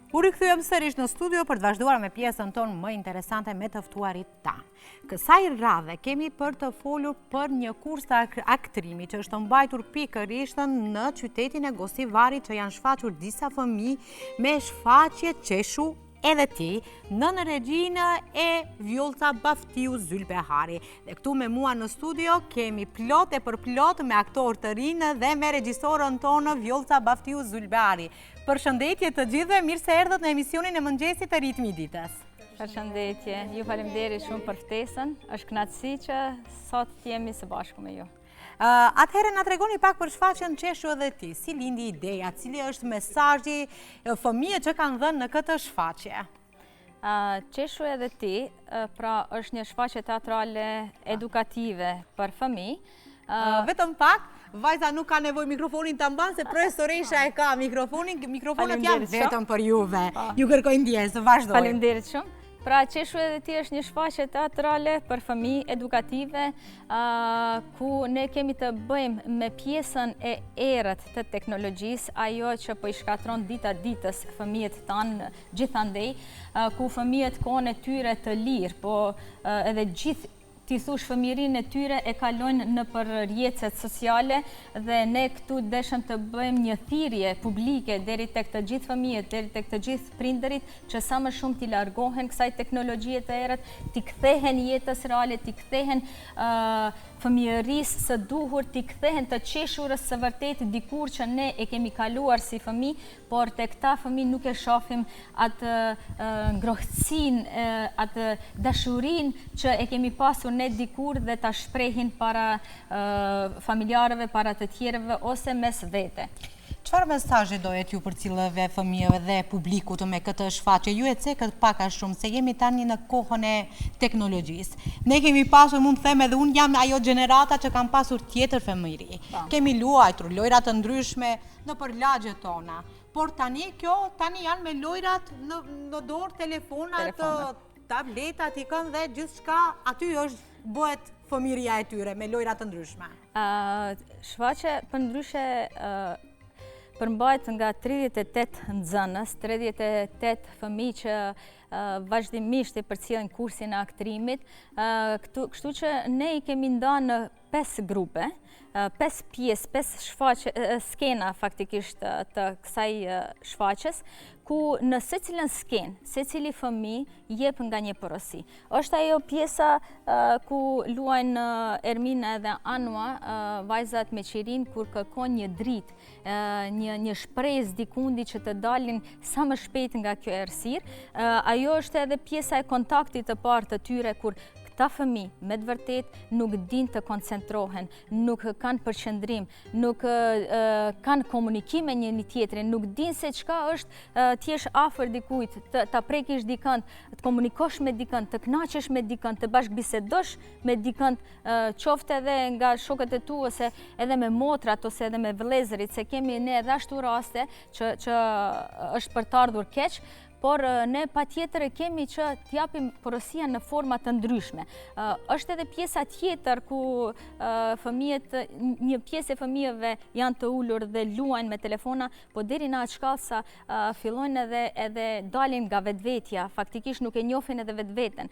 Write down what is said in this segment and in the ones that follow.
U rikthyem sërish në studio për të vazhduar me pjesën tonë më interesante me të ftuarit tanë. Kësaj radhe kemi për të folur për një kurs të aktrimi që është mbajtur pikërisht në qytetin e Gosivarit, që janë shfaqur disa fëmijë me shfaqje qeshu edhe ti, në regjinë e Vjolca Baftiu Zylbehari. Dhe këtu me mua në studio kemi plot e për plot me aktor të rinë dhe me regjisorën tonë Vjolca Baftiu Zylbehari. Përshëndetje të gjithëve, mirë se erdhët në emisionin e mëngjesit të Ritmi i ditës. Përshëndetje, ju faleminderit shumë për ftesën, është kënaqësi që sot jemi së bashku me ju. Atëherë na tregoni pak për shfaqjen qeshu edhe ti, si lindi ideja, cili është mesazhi fëmijët që kanë dhënë në këtë shfaqje? Qeshu edhe ti, pra është një shfaqje teatrale edukative për fëmijë. Vetëm pak, vajza nuk ka nevojë mikrofonin ta mban se profesoresha e ka mikrofonin, mikrofonat janë vetëm për juve. Ju kërkoj ndjesë, vazhdoni. Faleminderit shumë. Pra, qeshu edhe ti është një shfaqje teatrale për fëmijë edukative, ku ne kemi të bëjmë me pjesën e erët të teknologjisë, ajo që po i shkatron dita ditës fëmijët tanë gjithandej, ku fëmijët kohën e tyre të lirë, po edhe gjithë ti thush fëmijërinë e tyre e kalojnë në për rrjetet sociale, dhe ne këtu deshëm të bëjmë një thirrje publike deri tek të gjithë fëmijët, deri tek të gjithë prindërit, që sa më shumë t'i largohen kësaj teknologjie të errët, t'i kthehen jetës reale, t'i kthehen fëmijërisë së duhur, t'i kthehen të qeshurës së vërtet dikur që ne e kemi kaluar si fëmijë, por tek ta fëmijë nuk e shohim atë ngrohtësinë, atë dashurinë që e kemi pasur ne dikur dhe ta shprehin para familjarëve, para të tjerëve ose mes vete. Çfarë mesazhi dojet ju përcjellëve fëmijëve dhe publikut me këtë shfaqje? Ju e cekët pak a shumë se jemi tani në kohën e teknologjisë. Ne kemi pasur, mund të them edhe unë jam ajo gjenerata që kam pasur tjetër fëmijëri. Kemi luajtur lojra të ndryshme nëpër lagjet tona. Por tani janë me lojrat në dorë, telefonat, tabletat i kanë dhe gjithçka aty bëhet fëmijëria e tyre me lojra të ndryshme. Shfaqja përndryshe përmbajt nga 38 nxënës, 38 fëmijë që vazhdimisht e përcjellin kursin e aktrimit, kështu që ne i kemi ndarë në 5 grupe, 5 pjesë, 5 skena faktikisht të kësaj shfaqjes, ku në secilën skenë, secili fëmijë jep nga një porosi. Është ajo pjesa ku luajnë Ermina dhe Anua, vajzat me qirin, kur kërkon një dritë, një shpresë dikundi që të dalin sa më shpejt nga kjo errësirë. Ajo është edhe pjesa e kontaktit të parë të tyre, kur ta fëmijë me të vërtet nuk din të koncentrohen, nuk kanë përqendrim, nuk kanë komunikim me njëri tjetrin, nuk din se çka është t'jesh afër dikujt, ta prekësh dikant, të komunikosh me dikant, të kënaqesh me dikant, të bashkëbisedosh me dikant, qoftë edhe nga shokët e tu ose edhe me motrat ose edhe me vëllezërit, se kemi ne edhe ashtu raste që është për të ardhur keq. Por ne patjetër e kemi që t'japim porosia në forma të ndryshme. Është edhe pjesa tjetër ku një pjesë e fëmijëve janë të ulur dhe luajnë me telefona, po deri në atë shkallë sa fillojnë edhe dalin nga vetvetja, faktikisht nuk e njohin edhe vetveten.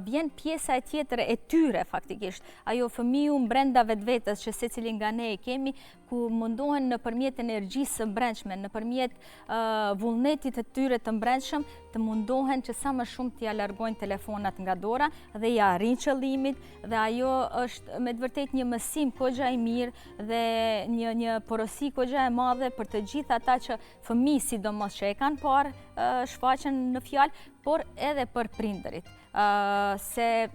Vjen pjesa e tjetër e tyre faktikisht, ajo fëmiu brenda vetvetes që secili nga ne e kemi, ku mundohen nëpërmjet energjisë së brendshme, nëpërmjet vullnetit të tyre të brendshëm, të mundohen që sa më shumë t'ia largojnë telefonat nga dora dhe ja arrin qëllimit, dhe ajo është me të vërtet një mësim kogja i mirë dhe një porosi kogja e madhe për të gjithë ata që fëmijë sidomos që e kanë parë shfaqjen në fjalë, por edhe për prindërit. Se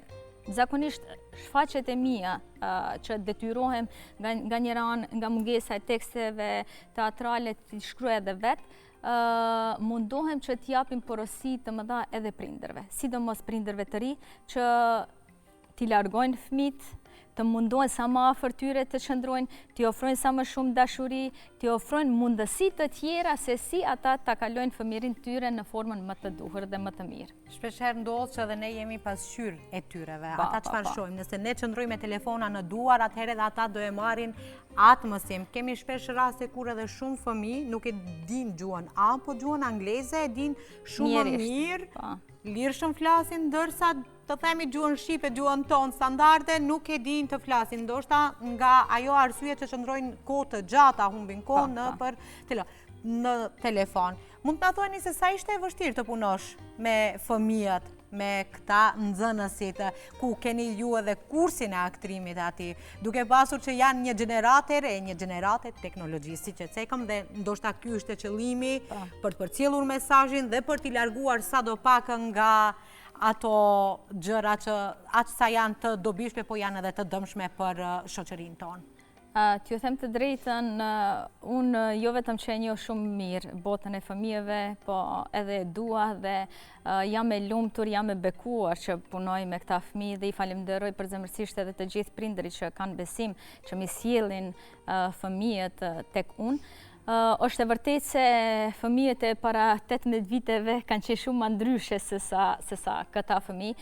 zakonisht shfaqjet e mia që detyrohem nga njëra anë nga mungesa e teksteve teatrale t'i shkruaj edhe vetë, mundohem që t'japim porosi të mëdha edhe prindërve, sidomos prindërve të ri, që t'i largojnë fëmijët të mundohen sa më afër tyre të qëndrojnë, t'i ofrojnë sa më shumë dashuri, t'i ofrojnë mundësi të tjera se si ata ta kalojnë fëmirin tyre në formën më të duhur dhe më të mirë. Shpeshherë ndodh që edhe ne jemi pasqyrë e tyreve. Ata çfarë shohin? Nëse ne qëndrojmë me telefona në duar, atëherë edhe ata do e marrin atë mësim. Kemi shpesh raste kur edhe shumë fëmijë nuk e din gjuhën apo gjuhën angleze, e din shumë më mirë. Lirshëm flasin, ndërsa të themi gjuhën shqipe, gjuhën tonë standarde, nuk e din të flasin. Ndoshta nga ajo arsye që qëndrojnë kohë të gjata, humbin kohë në telefon. Mund të thoni se sa ishte e vështirë të punosh me fëmijët, me këta nxënësit, ku keni ju edhe kursin e aktrimit ati, duke pasur që janë një gjenerate re, një gjenerate teknologjisë, si që cekëm, dhe ndoshta ky është qëllimi për të përcjellur mesazhin dhe për t'i larguar sadopak nga ato gjëra që aq sa janë të dobishme, po janë edhe të dëmshme për shoqërinë tonë. T'ju them të drejtën, unë jo vetëm që e njoh shumë mirë botën e fëmijëve, po edhe e dua dhe jam e lumtur, jam e bekuar që punoj me këta fëmijë dhe i falenderoj përzemërsisht edhe të gjithë prindërit që kanë besim që mi sjellin fëmijët tek unë. Është e vërtetë se fëmijët e para 18 viteve kanë qenë shumë më ndryshe se sa këta fëmijë.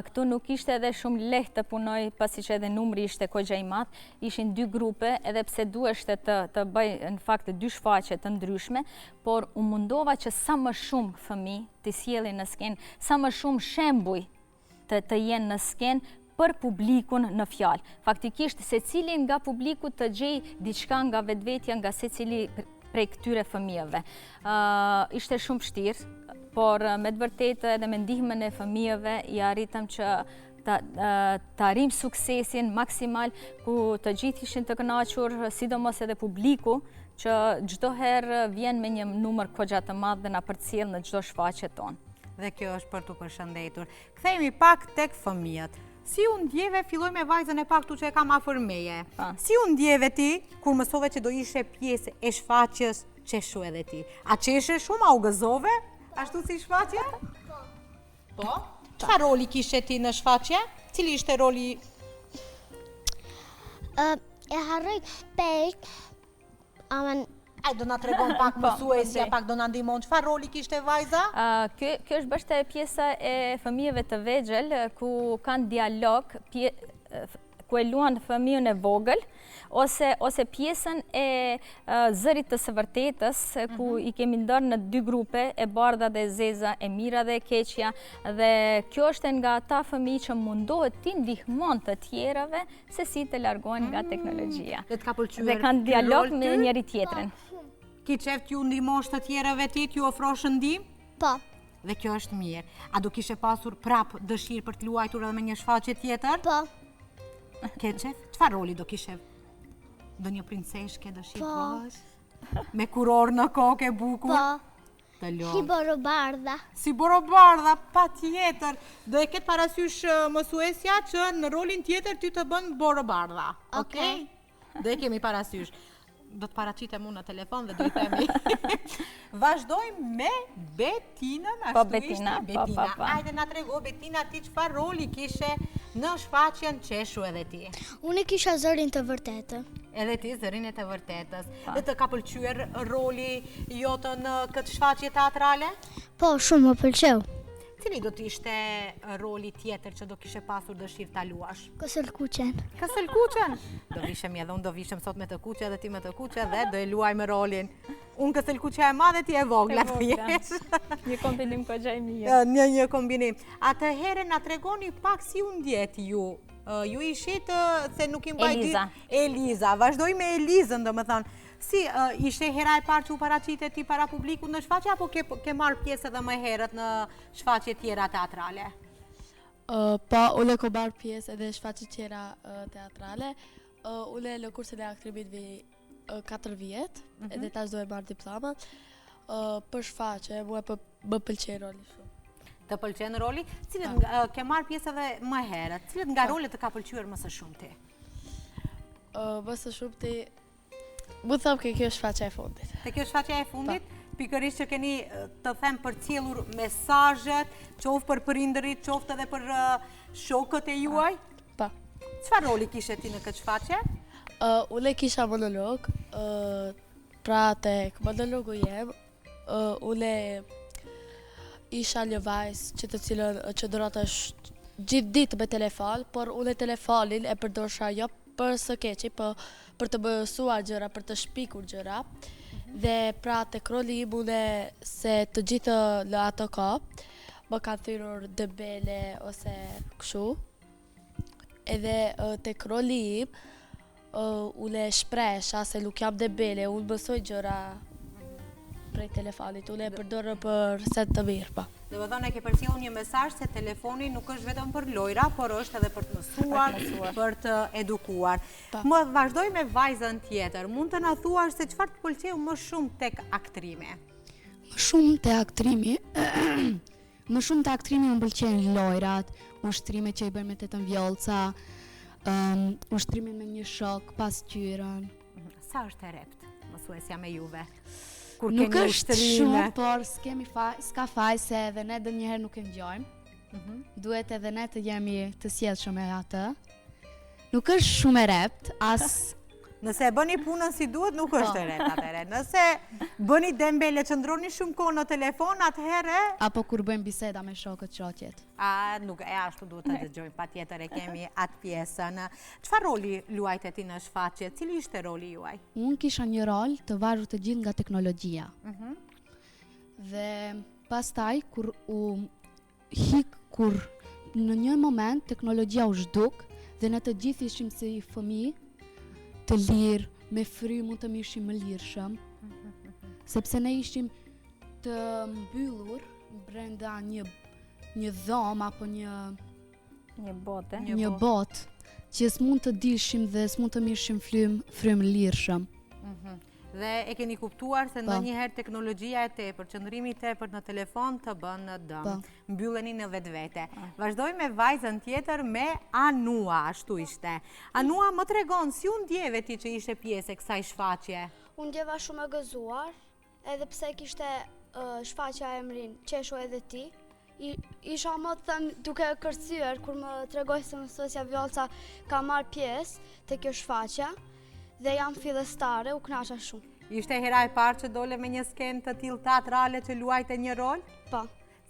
Këtu nuk ishte edhe shumë lehtë të punoj, pasi që edhe numri ishte kogja i madh. Ishin 2 grupe, edhe pse duheshte të bëj në fakt 2 shfaqje të ndryshme, por u mundova që sa më shumë fëmijë të sjellin në skenë, sa më shumë shembuj të jenë në skenë për publikun në fjalë. Faktikisht, secili nga publiku të gjej diçka nga vetvetja nga secili prej këtyre fëmijëve. Ishte shumë vështirë, por me të vërtetë edhe me ndihmën e fëmijëve i arritëm që të arrim suksesin maksimal, ku të gjithë ishin të kënaqur, sidomos edhe publiku, që çdo herë vjen me një numër kogja të madh dhe na përcjell në çdo shfaqje tonë. Dhe kjo është për t'u përshëndetur. Kthehemi pak tek fëmijët. Si u ndjeve, filloj me vajzën e pak tu që e kam afër meje. Si u ndjeve ti, kur mësove që do ishe pjesë e shfaqjes qeshu edhe ti? A qeshe shumë, a u gëzove? Ashtu si shfaqje? Po? Çfarë roli kishe ti në shfaqje? Cili ishte roli? E harroj shpejt, Ai do na tregon pak mësuesja, pak do na ndihmon. Çfarë roli kishte vajza? Kjo është bashkë pjesa e fëmijëve të vegjël, ku kanë dialog, ku e luan fëmijën e vogël, ose pjesën e zërit të së vërtetës, ku i kemi ndarë në 2 grupe, e bardha dhe e zeza, e mira dhe e keqja, dhe kjo është nga ata fëmijë që mundohet t'i ndihmon të tjerave se si të largohen nga teknologjia. Dhe kanë dialog me njëri tjetrin. Ki qef t'ju ndihmosh të tjerave ti, t'ju ofrosh ndihmë? po. Dhe kjo është mirë. A do kishe pasur prap dëshirë për të luajtur edhe me një shfaqje tjetër? Po. Ke qef? Çfarë roli do kishe? Do një princesh ke dëshirë të bësh? Me kuror në kokë e bukur? Po. Të luaj. Si borobardha. Si borobardha, pa tjetër. Do e ketë parasysh mësuesja që në rolin tjetër ty të bën borobardha. Okej? Do e kemi parasysh. Do të paraqitem unë në telefon dhe do i themi. Vazhdojmë me Betinën, ashtu ishte Betina. Hajde na trego Betina, ti çfarë roli kishe në shfaqjen qeshu edhe ti? Unë kisha zërin të vërtetë. Edhe ti zërin e të vërtetës. Dhe të ka pëlqyer roli jote në këtë shfaqje teatrale? Po, shumë më pëlqeu. Cili do t'ishte roli tjetër që do kishe pasur dëshirë ta luash? Kësëlkuqen. Kësëlkuqen? Do vishem edhe unë do vishem sot me të kuqe dhe ti me të kuqe dhe do e luajmë rolin. Unë kësëlkuqe e madhe, ti e vogla të jesh. Një kombinim kogja i mirë. Një kombinim. Atëherë na tregoni pak si u ndjet ju. Ju ishit se nuk i mbaj Eliza. Vazhdoj me Elizën, domethënë. Si, ishte hera e parë që u paraqitet ti para publikut në shfaqje, apo ke marrë pjesë edhe më herët në shfaqje tjera teatrale? Po, unë ko marrë pjesë edhe shfaqje tjera teatrale. Unë në kursin e aktrimit vi 4 vjet, edhe tash do e marrë diploma. Për shfaqje, mua më pëlqen roli shumë. Të pëlqen roli? Cilët ke marrë pjesë edhe më herët? Cilët nga rolet të ka pëlqyer më së shumti? Më së shumti mu thëmë ke kjo shfaqja e fundit. Te kjo shfaqja e fundit, pikërisht që keni të them përcjellur mesazhet, qoftë për prindërit, qoftë edhe për shokët e juaj? Po. Çfarë roli kishe ti në këtë shfaqje? Ule kisha monolog, pra tek monologu jem, ule isha një vajzë që të cilën që durat është gjithë ditë me telefon, por ule telefonin e përdorsha jo për së keqi, për të mësuar gjëra, për të shpikur gjëra. Dhe pra tek roli im ule se të gjithë në ato kohë më kanë thyrur dëbele ose kështu. Edhe tek roli im ule shpresha se nuk jam debele, unë mësoj gjëra prej telefonit, ule e përdorë për set të mirë pa. Dhe më thonë e ke përcjellur një mesazh se telefoni nuk është vetëm për lojra, por është edhe për të mësuar, për të edukuar. Më vazhdoj me vajzën tjetër. Mund të na thuash se çfarë të pëlqeu më shumë tek aktrimi? Më shumë te aktrimi më pëlqejnë lojrat, ushtrimet që i bën me tetën vjollca, ushtrimin me një shok, pasqyrën. Sa është e rept mësuesja me juve? Kur Nuk keni është ushtrime? shumë, por s'ka faj se edhe ne ndonjëherë nuk e ngjojmë. Duhet edhe ne të jemi të sjellshëm me atë. Nuk është shumë e rept, Nëse e bëni punën si duhet, nuk është e rept atëherë. Nëse bëni dembele, qëndroni shumë kohë në telefon, atëherë apo kur bëjmë biseda me shokët shoqjet. nuk e ashtu duhet të dëgjojmë, patjetër e kemi atë pjesën. Çfarë roli luajte ti në shfaqje? Cili ishte roli juaj? Unë kisha një rol të varur të gjithë nga teknologjia. Dhe pastaj kur kur në një moment teknologjia u zhduk dhe ne të gjithë ishim si fëmijë të lirë, me fry mund të ishim më lirshëm, sepse ne ishim të mbyllur brenda një dhomë apo Një botë. një botë që s'mund të dilshim dhe s'mund të ishim frymë lirshëm. Dhe e keni kuptuar se ndonjëherë teknologjia e tepër, qëndrimi i tepër në telefon të bën dëm. Mbylleni në vetvete. Vazhdoj me vajzën tjetër me Anua, ashtu ishte. Anua, më tregon si u ndjeve ti që ishe pjesë e kësaj shfaqje? Unë ndjeva shumë e gëzuar, edhe pse kishte shfaqja emrin Qeshu edhe ti. Isha më të thënë duke kërcyer kur më tregoj se mësuesja Vjollca ka marrë pjesë te kjo shfaqje dhe jam fillestare, u kënaqa shumë. Ishte hera e parë që dole me një skenë të tillë teatrale që luajte një rol? Po.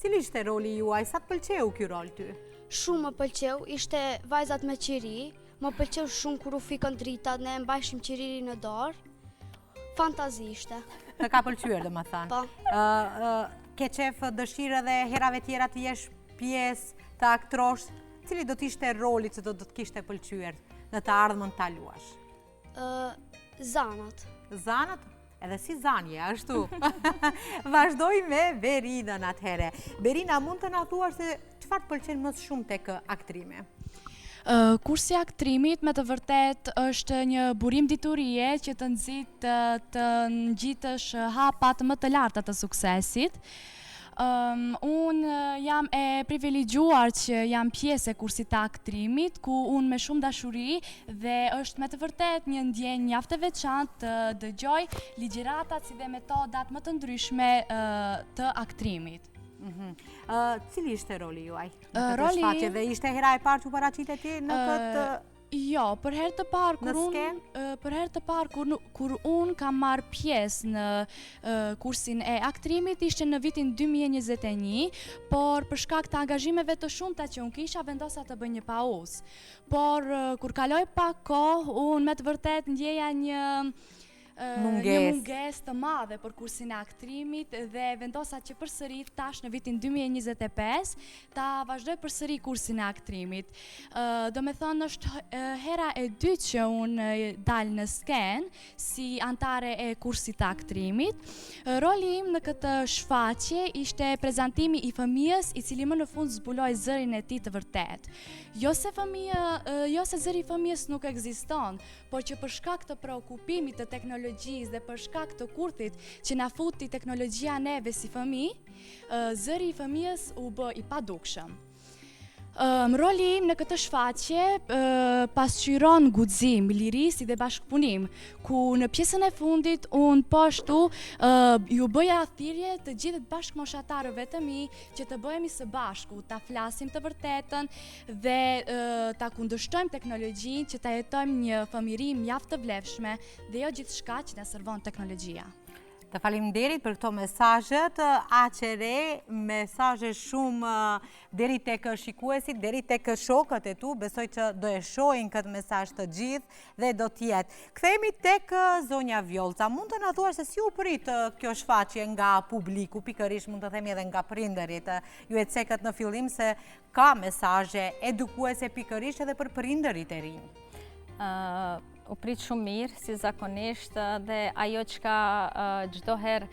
Cili ishte roli juaj? Sa të pëlqeu ky rol ty? Shumë më pëlqeu, ishte vajzat me qiri, më pëlqeu shumë kur u fikën dritat, ne mbajshim qiriri në dorë. Fantazi ishte. Të ka pëlqyer domethënë. Po. Ke qef dëshirë dhe herave tjera të jesh pjesë të aktrosh? Cili do t'ishte roli që do të kishte pëlqyer në të ardhmen ta luash? Zanat. Zanat? Edhe si zanje, ashtu. Vazhdoj me Berinën atëhere. Berina, mund të na thuash se çfarë të pëlqen më shumë tek aktrimi? Kursi aktrimit me të vërtet është një burim diturie që të nxit të ngjitësh hapat më të larta të suksesit. Unë jam e privilegjuar që jam pjesë e kursit të aktrimit, ku unë me shumë dashuri dhe është me të vërtet një ndjenjë mjaft e veçantë të dëgjoj ligjëratat si dhe metodat më të ndryshme të aktrimit. Cili ishte roli juaj në këtë shfaqje dhe ishte hera e parë që paraqitet ti në këtë? Jo, për herë të parë kur unë kam marrë pjesë në kursin e aktrimit ishte në vitin 2021, por për shkak të angazhimeve të shumta që unë kisha vendosa të bëj një pauzë. Por kur kaloi pak kohë, unë me të vërtet ndjeja një mungesë të madhe për kursin e aktrimit dhe vendosa që përsëri tash në vitin 2025 ta vazhdoj përsëri kursin e aktrimit. Do me thonë është hera e dytë që unë dal në skenë si antare e kursit të aktrimit. Roli im në këtë shfaqje ishte prezantimi i fëmijës i cili më në fund zbuloi zërin e tij të vërtet. Jo se zëri i fëmijës nuk ekziston, por që për shkak të preokupimit të teknologjisë dhe për shkak të kurthit që na futi teknologjia neve si fëmijë, zëri i fëmijës u bë i padukshëm. Roli im në këtë shfaqje pasqyron guxim, liri si dhe bashkëpunim, ku në pjesën e fundit unë ashtu ju bëja thirrje të gjithë të bashkëmoshatarëve të mi që të bëhemi së bashku, ta flasim të vërtetën dhe ta kundërshtojmë teknologjinë, që ta jetojmë një fëmijëri mjaft të vlefshme dhe jo gjithçka që na servon teknologjia. Të faleminderit për këto mesazhet aqere, mesazhe shumë deri tek shikuesit, deri tek shokët e tu, besoj që do e shohin këtë mesazh të gjithë dhe do të jetë. Kthehemi tek zonja Vjolca. Mund të na thuash se si u prit kjo shfaqje nga publiku, pikërisht mund të themi edhe nga prindërit. Ju e cekët në fillim se ka mesazhe edukuese pikërisht edhe për prindërit e rinj. U prit shumë mirë, si zakonisht, dhe ajo që ka gjdo herë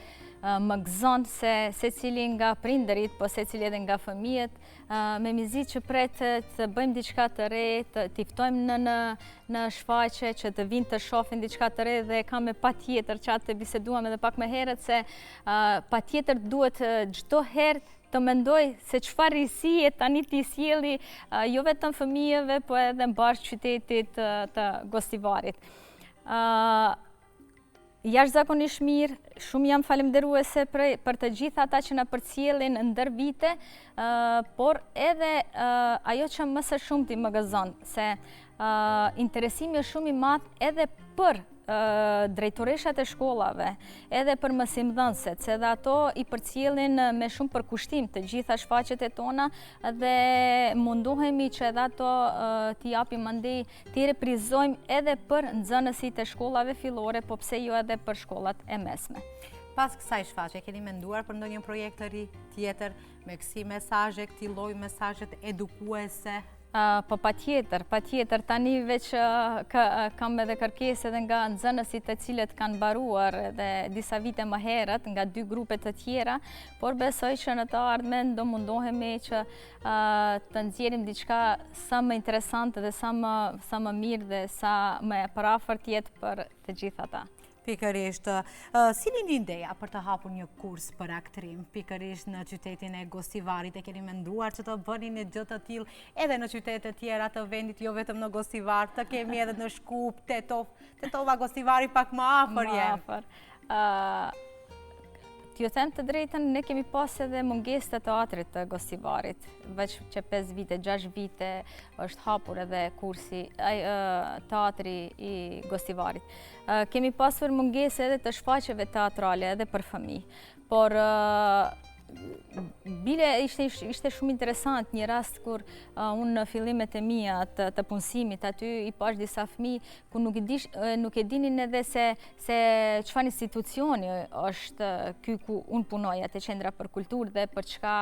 më gëzon se cili nga prindërit, po se cili edhe nga fëmijët, me mizit që pret të bëjmë diçka të re, të tiftojmë në shfaqe, që të vinë të shofin diçka të re dhe ka me pa tjetër, që atë të biseduam edhe pak me herët, se pa tjetër duhet gjdo herë të mendoj se çfarë risie tani t'i sjellë jo vetëm fëmijëve, po edhe mbar qytetit të Gostivarit. Jashtëzakonisht mirë, shumë jam falënderuese për të gjithë ata që na përcjellin ndër vite, por edhe ajo që më së shumti më gëzon, se interesimi është shumë i madh edhe për drejtoreshat e shkollave, edhe për mësimdhënësit, se edhe ato i përcjellin me shumë përkushtim të gjitha shfaqjet e tona dhe mundohemi që edhe ato t'i japim mandej, t'i reprizojmë edhe për nxënësit e shkollave fillore, po pse jo edhe për shkollat e mesme. Pas kësaj shfaqje, keni menduar për ndonjë projekt të ri tjetër me kësi mesazhe, këtij lloji mesazhet edukuese? Po pa tjetër, tani veç kam edhe kërkesë edhe nga nxënësit të cilët kanë mbaruar edhe disa vite më herët nga 2 grupe të tjera, por besoj që në të ardhmen do mundohemi që të nxjerrim diçka sa më interesante dhe sa më mirë dhe sa më parafort jetë për të gjithë ata. Pikërisht, si lindi ideja për të hapur një kurs për aktrim, pikërisht në qytetin e Gostivarit, e keni menduar që të bëni një gjë të tillë edhe në qytete të tjera të vendit, jo vetëm në Gostivar, të kemi edhe në Shkup, Tetova, Gostivari pak më afër jenë. T'ju them të drejtën, ne kemi pas edhe mungesë të teatrit të Gostivarit, veç që 5 vite, 6 vite është hapur edhe kursi teatri i Gostivarit. Kemi pasur mungesë edhe të shfaqjeve teatrale edhe për fëmijë, por bile ishte shumë interesant një rast kur unë në fillimet e mia të punësimit aty i pash disa fëmijë ku nuk e dinin edhe se çfarë institucioni është ky ku unë punoj, atë qendra për kulturë dhe për çka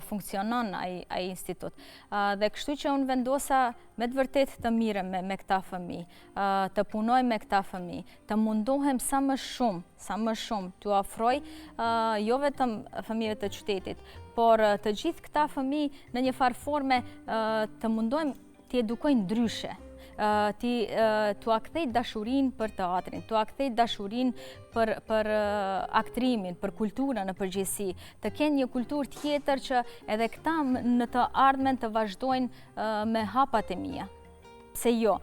funksionon ai institut. Dhe kështu që unë vendosa me të vërtet të mirem me këta fëmijë, të punoj me këta fëmijë, të mundohem sa më shumë t'u afroj jo vetëm fëmijëve të qytetit, por të gjithë këta fëmijë në një farë forme të mundojmë t'i edukojnë ndryshe, t'u akthej dashurinë për teatrin, t'u akthej dashurinë për aktrimin, për kulturën në përgjithësi, të kenë një kulturë tjetër që edhe këta në të ardhmen të vazhdojnë me hapat e mia. Pse jo,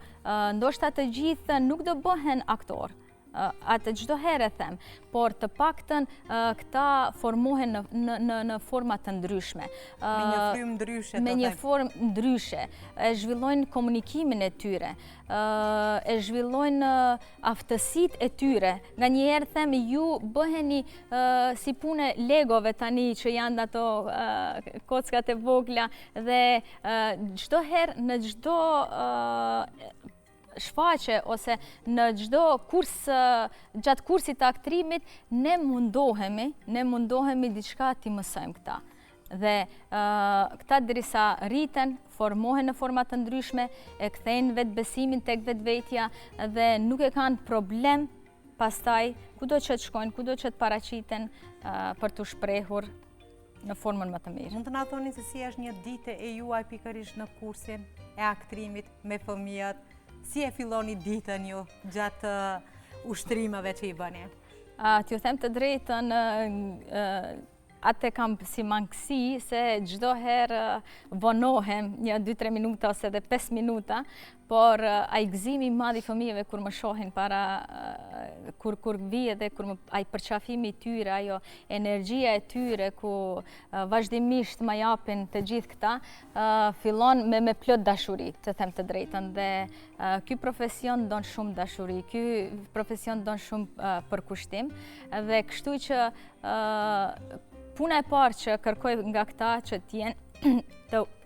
ndoshta të gjithë nuk do bëhen aktor, atë çdo herë them, por të paktën këta formohen në forma të ndryshme. Me një frymë ndryshe. Me një formë ndryshe. E zhvillojnë komunikimin e tyre, e zhvillojnë aftësitë e tyre. Nganjëherë them ju bëheni si punë legove tani që janë ato kockat e vogla dhe çdo herë në çdo shfaqje ose në çdo kurs gjatë kursit të aktrimit ne mundohemi diçka t'i mësojmë këta. Dhe këta derisa rriten, formohen në forma të ndryshme, e kthejnë vetbesimin tek vetvetja dhe nuk e kanë problem pastaj kudo që të shkojnë, kudo që të paraqiten për t'u shprehur në formën më të mirë. Mund të na thoni se si është një ditë e juaj pikërisht në kursin e aktrimit me fëmijët? Si e filloni ditën ju gjatë ushtrimeve që i bëni? T'ju them të drejtën, atë kam si mangësi se çdo herë vonohem 1-2-3 minuta ose edhe 5 minuta, por ai gëzimi i madh i fëmijëve kur më shohin para kur vije dhe kur ai përqafimi i tyre, ajo energjia e tyre ku vazhdimisht më japin të gjithë këta, fillon me plot dashuri, të them të drejtën, dhe ky profesion don shumë dashuri, ky profesion don shumë përkushtim, dhe kështu që puna e parë që kërkoj nga këta që t'jenë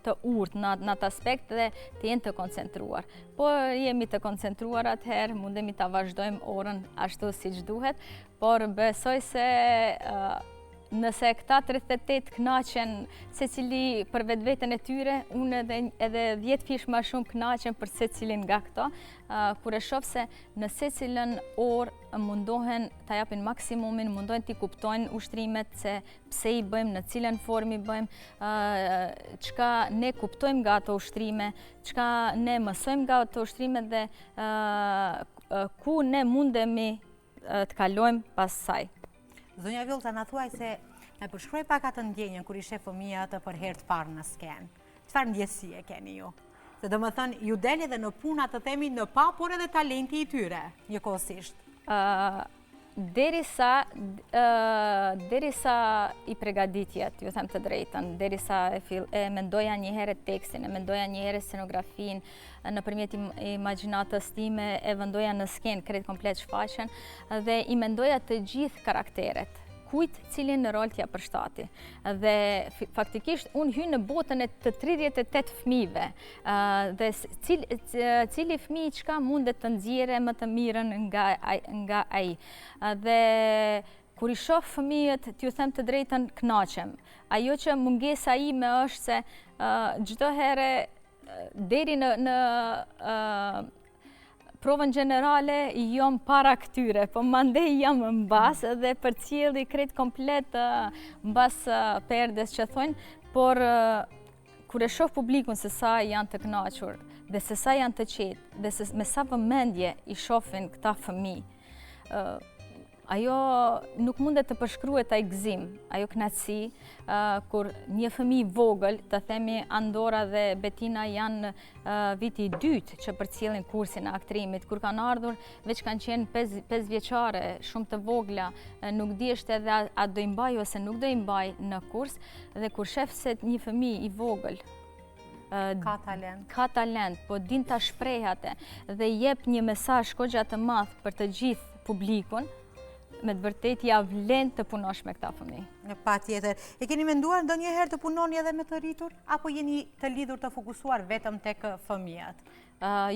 të urtë në atë aspekt dhe të jenë të koncentruar. Po jemi të koncentruar atëherë, mundemi ta vazhdojmë orën ashtu siç duhet, por besoj se nëse këta 38 kënaqen secili për vetveten e tyre, unë edhe 10 fish më shumë kënaqem për secilin nga këto, kur e shoh se në secilën orë mundohen ta japin maksimumin, mundohen t'i kuptojnë ushtrimet, se pse i bëjmë, në cilën formë i bëjmë, çka ne kuptojmë nga ato ushtrime, çka ne mësojmë nga ato ushtrime dhe ku ne mundemi të kalojmë pas saj. Zonja Vjollca, na thuaj se me përshkruaj pak atë ndjenjën kur ishe fëmija të për herë të parë në skenë. Çfarë ndjesie keni ju? Se domethënë ju del edhe në puna të themi në pa, por edhe talenti i tyre, njëkohësisht. Derisa i pregaditjet, ju them të drejtën, derisa e mendoja një herë tekstin, e mendoja një herë scenografin, nëpërmjet imagjinatës time e vendoja në skenë krejt komplet shfaqen dhe i mendoja të gjithë karakteret, kujt cilin në rol t'ja përshtati. Dhe faktikisht unë hy në botën e të 38 fëmijëve, dhe cili fëmijë çka mundet të nxjerrë më të mirën nga ai. Dhe kur i shoh fëmijët, t'ju them të drejtën, kënaqem. Ajo që mungesa ime është se çdo herë deri në provën generale jam para këtyre, po mandej jam mbas dhe përcjelli krejt komplet mbas perdes që thonë, por kur e shoh publikun se sa janë të kënaqur dhe se sa janë të qetë dhe me sa vëmendje i shohin këta fëmijë, ajo nuk mundet të përshkruhet ai gëzim, ajo kënaqësi, kur një fëmijë vogël, të themi Andora dhe Betina janë viti i dytë që përcjellin kursin e aktrimit, kur kanë ardhur veç kanë qenë 5 vjeçare, shumë të vogla, nuk dieshte edhe a do i mbaj ose nuk do i mbaj në kurs, dhe kur shef se një fëmijë i vogël ka talent, po din ta shprehate dhe jep një mesazh kogja të madh për të gjithë publikun, me të vërtet ja vlen të punosh me këta fëmijë. Patjetër. E keni menduar ndonjëherë të punoni edhe me të rritur, apo jeni të lidhur të fokusuar vetëm tek fëmijët?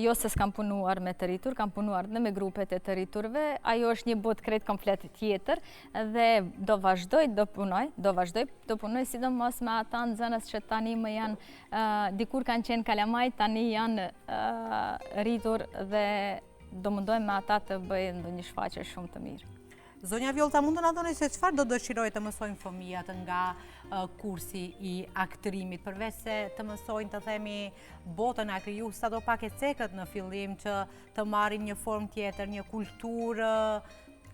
Jo se s'kam punuar me të rritur, kam punuar dhe me grupet e të rriturve, ajo është një botë krejt komplet tjetër dhe do vazhdoj të punoj sidomos me ata nxënës që tani më janë, dikur kanë qenë kalamaj, tani janë rritur dhe do mundojmë me ata të bëjë ndonjë shfaqje shumë të mirë. Zonja Vjollca, mund të na thoni se çfarë do dëshirojë të mësojnë fëmijët nga kursi i aktrimit, përveç se të mësojnë, të themi, botën e kriju sado pak e cekët në fillim, që të marrin një formë tjetër, një kulturë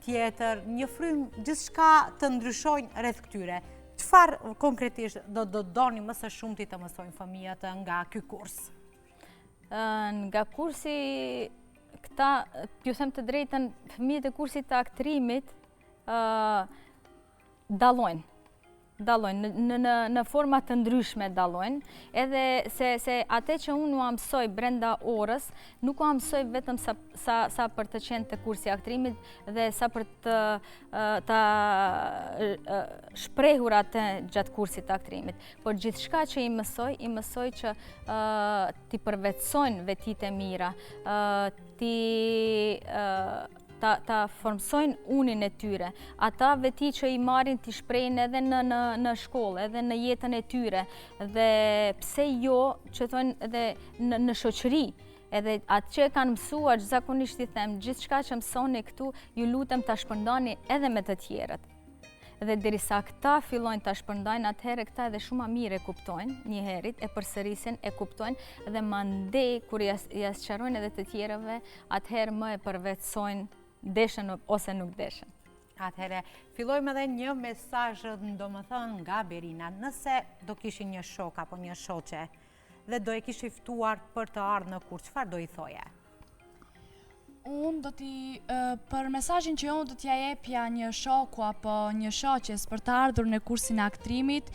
tjetër, një frymë, gjithçka të ndryshojnë rreth këtyre. Çfarë konkretisht do doni më së shumti të mësojnë fëmijët nga ky kurs? Nga kursi këta, ju them të drejtën, fëmijët e kursit të aktrimit dallojnë në forma të ndryshme dallojnë, edhe se atë që unë u mësoj brenda orës, nuk u mësoj vetëm sa për të qenë të kursi aktrimit dhe sa për të shprehur atë gjatë kursit të aktrimit, por gjithçka që i mësoj që t'i përvetsojnë vetit e mira, ta formsojnë unin e tyre, ata veti që i marrin t'i shprehin edhe në shkollë, edhe në jetën e tyre, dhe pse jo që thonë edhe në shoqëri, edhe atë që kanë mësuar, zakonisht i them, gjithçka që mësoni këtu, ju lutem ta shpërndani edhe me të tjerët. Dhe derisa këta fillojnë ta shpërndajnë, atëherë këta edhe shumë mirë e kuptojnë, një herit, e përsërisin, e kuptojnë, dhe mandej kur ja sqarojnë edhe të tjerëve, atëherë më e përvetsojnë, deshen ose nuk deshen. Atëhere, fillojmë edhe një mesazh, domethënë nga Berina. Nëse do kishin një shok apo një shoqe dhe do e kishi ftuar për të ardhur në kurs, çfarë do i thoje? Unë do për mesazhin që unë do t'ja jepja një shoku apo një shoqes për të ardhur në kursin e aktrimit,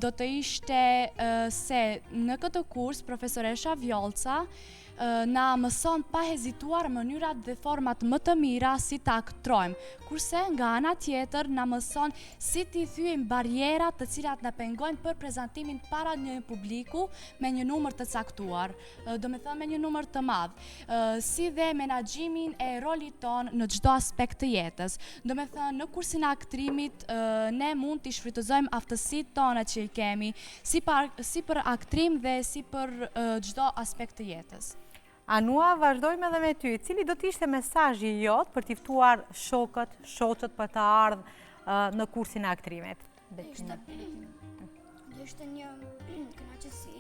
do të ishte se në këtë kurs profesoresha Vjolca na mëson pa hezituar mënyrat dhe format më të mira si të aktrojmë, kurse nga ana tjetër na mëson si t'i thyejmë barierat të cilat na pengojnë për prezantimin para një publiku me një numër të caktuar, do me thënë me një numër të madh, si dhe menaxhimin e rolit ton në çdo aspekt të jetës. Do me thënë në kursin e aktrimit ne mund t'i shfrytëzojmë aftësitë tona që i kemi, si për aktrim dhe si për çdo aspekt të jetës. Anua, vazhdojmë edhe me ty. Cili do t'ishte mesazhi jot për t'i ftuar shokët, shoqët për të ardhur në kursin e aktrimit? Do ishte një kënaqësi.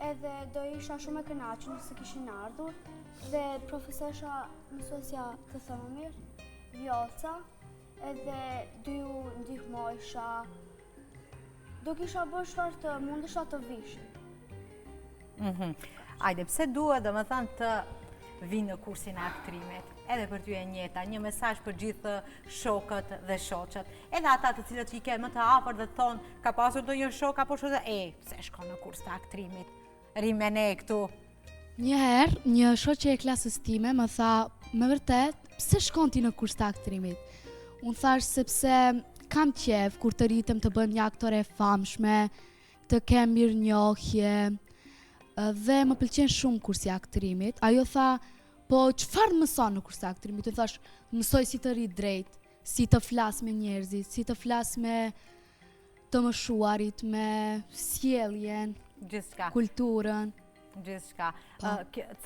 Edhe do isha shumë e kënaqur nëse kishin ardhur dhe profesorша mësuesja të thëmir, Vjolca, edhe do ju ndihmojsha. Do kisha bërë çfarë të mundesha të vishin. Ajde, pse duhet domethënë të vinë në kursin e aktrimit? Edhe për ty e njeta, një mesazh për gjithë shokët dhe shoqet. Edhe ata të cilët i ke më të afër dhe thonë, ka pasur ndonjë shok apo shoqe, pse shkon në kurs të aktrimit? Rime ne këtu. Njëherë, një shoqe e klasës time më tha, me vërtet, pse shkon ti në kurs të aktrimit? Unë thash sepse kam qef kur të rritem të bën një aktore e famshme, të kem mirënjohje, dhe më pëlqen shumë kursi i aktrimit. Ajo tha, po çfarë mëson në kursi i aktrimit? Unë thash, mësoj si të ri drejt, si të flas me njerëzit, si të flas me të moshuarit, me sjelljen, kulturën. Gjithçka.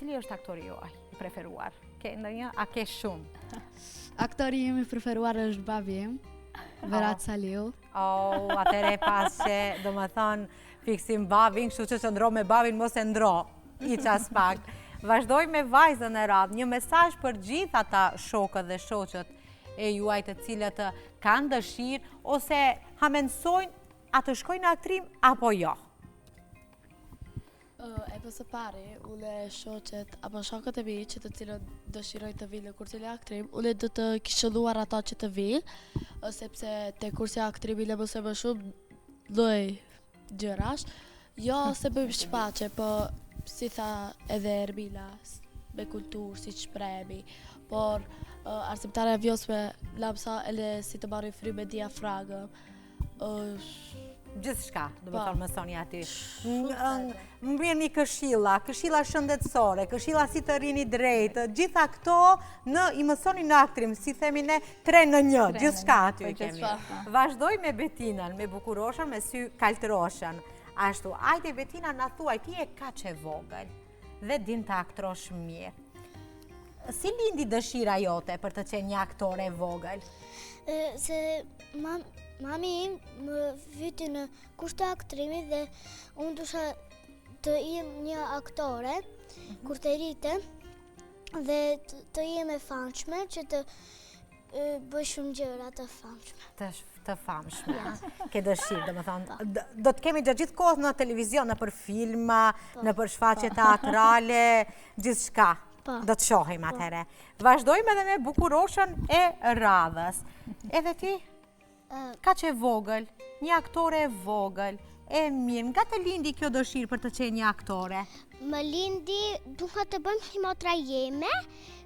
Cili është aktori juaj i preferuar? Ke ndonjë? A ke shumë? Aktori im i preferuar është babi im, Berat Saliu. Atëre pas që domethënë fiksim babin, kështu që ndro me babin, mos e ndro, i qas pak. Vazhdoj me vajzën e radhë, një mesazh për gjithë ata shokët dhe shoqët e juaj të cilët kanë dëshirë, ose hamensojnë a të shkojnë në aktrim, apo jo? E për së pari, une shoqet apo shokët e mi që të cilët dëshiroj të vinë në kursin e aktrim, une do të kishëlluar ata që të vinë, sepse te kursi e aktrimit le mësoj më shumë lloj gjërash, jo se bëjmë shfaqje, po si tha edhe Ermila, me kulturë, si shprehemi, por arsimtare vjosme lamsa ele si të marrë fry me diafragëm, Gjithçka, do me thonë mësoni aty. Më bërë një këshilla shëndetësore, këshilla si të rini drejtë, gjitha këto i mësoni në aktrim, si themi ne 3 në 1, gjithçka aty kemi. Vazhdoj me Betinën, me bukuroshën, me sy kaltëroshën. Ashtu, ajde Betina na thuaj, ti e kaq e vogël dhe din të aktrosh mirë. Si lindi dëshira jote për të qenë një aktore e vogël? Se mami im më vyti në kurs të aktrimit dhe unë dusha të jem një aktore kur të rritem dhe të jem e famshme që të bëj shumë gjëra të famshme. Të famshme, ke dëshirë, do më thonë. Do të kemi gjithë kohë në televizion, në për filma, në për shfaqje teatrale, gjithë shka. Do të shohim atëhere. Vazhdojmë edhe me bukuroshën e radhës. Edhe ti, ka që vogël, një aktore e vogël, e mirë, nga të lindi kjo dëshirë për të qenë një aktore? Më lindi duha të bëjmë si motra jeme,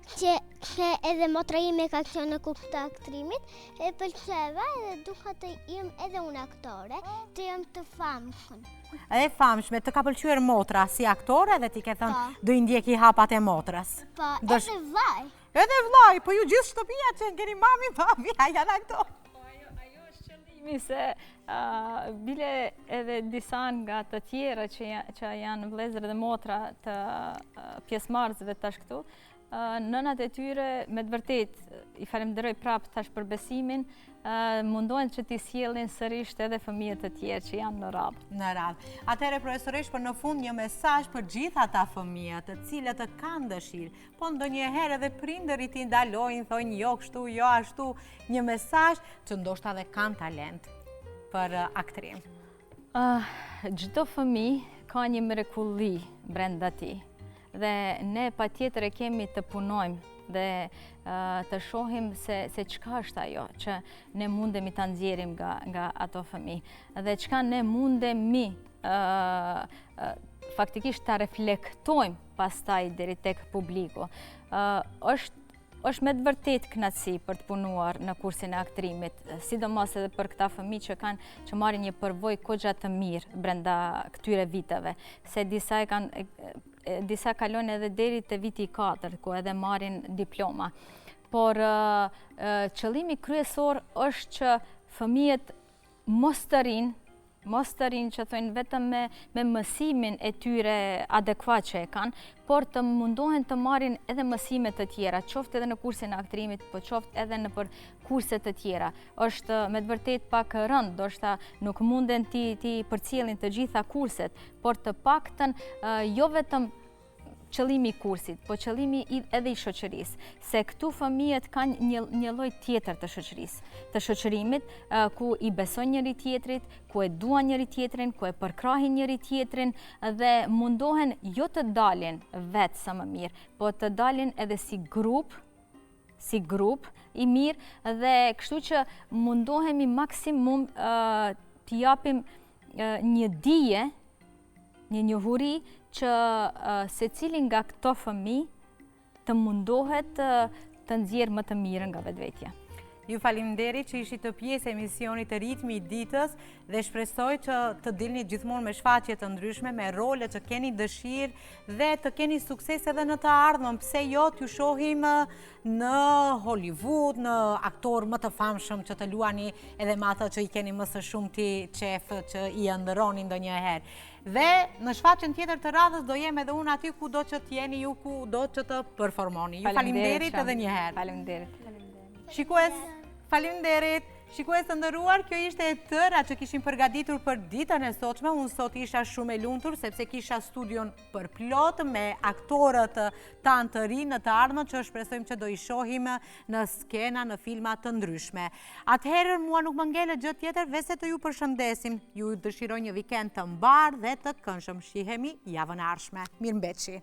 që edhe motra jeme ka qenë në kurs të aktrimit, e pëlqeva edhe duha të jem edhe unë aktore, të jem të famshme. Edhe famshme, të ka pëlqyer motra si aktore dhe ti ke thënë do i ndjeki hapat e motrës. Po, edhe vllai. Edhe vllai, po ju gjithë shtëpia që keni mami, papi, a janë aktorë? Se bile edhe disa nga të tjera që janë vëllezër dhe motra të pjesëmarrësve tash këtu, nënat e tyre, me të vërtet, i falenderoj prapë tash për besimin, mundohen që t'i sjellin sërish edhe fëmijët e tjerë që janë në radhë. Në radhë. Atëherë, profesoresh, për në fund një mesazh për gjithë ata fëmijë të cilët të kanë dëshirë, po ndonjëherë edhe prindërit i ndalojnë, thonë jo kështu, jo ashtu, një mesazh që ndoshta edhe kanë talent për aktrim. Çdo fëmijë ka një mrekulli brenda tij dhe ne patjetër e kemi të punojmë dhe të shohim se çka është ajo që ne mundemi ta nxjerrim nga ato fëmijë dhe çka ne mundemi faktikisht ta reflektojmë pastaj deri tek publiku. Është me të vërtet kënaqësi për të punuar në kursin e aktrimit, sidomos edhe për këta fëmijë që marrin një përvojë goxha të mirë brenda këtyre viteve, se disa kalojnë edhe deri te viti i 4, ku edhe marrin diploma. Por qëllimi kryesor është që fëmijët mos të rinë që thonë vetëm me mësimin e tyre adekuat që e kanë, por të mundohen të marrin edhe mësime të tjera, qoftë edhe në kursin e aktrimit, po qoftë edhe në për kurse të tjera. Është me të vërtet pak rënd, ndoshta nuk munden ti përcjellin të gjitha kurset, por të paktën jo vetëm qëllimi i kursit, po qëllimi edhe i shoqërisë, se këtu fëmijët kanë një lloj tjetër të shoqërisë, të shoqërimit, ku i besojnë njëri tjetrit, ku e duan njëri tjetrin, ku e përkrahin njëri tjetrin dhe mundohen jo të dalin vetë sa më mirë, po të dalin edhe si grup i mirë dhe kështu që mundohemi maksimum t'i japim një dije, një njohuri që secili nga këto fëmijë të mundohet të nxjerrë më të mirën nga vetvetja. Ju faleminderit që ishit të pjesë e emisionit të Ritmi i ditës dhe shpresoj që të dilni gjithmonë me shfaqje të ndryshme, me role që keni dëshirë dhe të keni sukses edhe në të ardhmen. Pse jo t'ju shohim në Hollywood, në aktor më të famshëm që të luani edhe me ata që i keni më së shumti qef që i ëndërroni ndonjëherë. Dhe në shfaqjen tjetër të radhës do jem edhe unë aty ku do që t'jeni ju, ku do që të performoni. Ju faleminderit edhe një herë. Faleminderit. Faleminderit. Shikues të nderuar, kjo ishte e tëra që kishim përgatitur për ditën e sotme. Unë sot isha shumë e lumtur sepse kisha studion për plot me aktorët tanë të rinj në të ardhmen që shpresojmë që do i shohim në skena, në filma të ndryshme. Atëherë mua nuk më ngele gjë tjetër veçse të ju përshëndesim. Ju dëshiroj një vikend të mbar dhe të këndshëm. Shihemi javën e ardhshme. Mirëmbëjtje.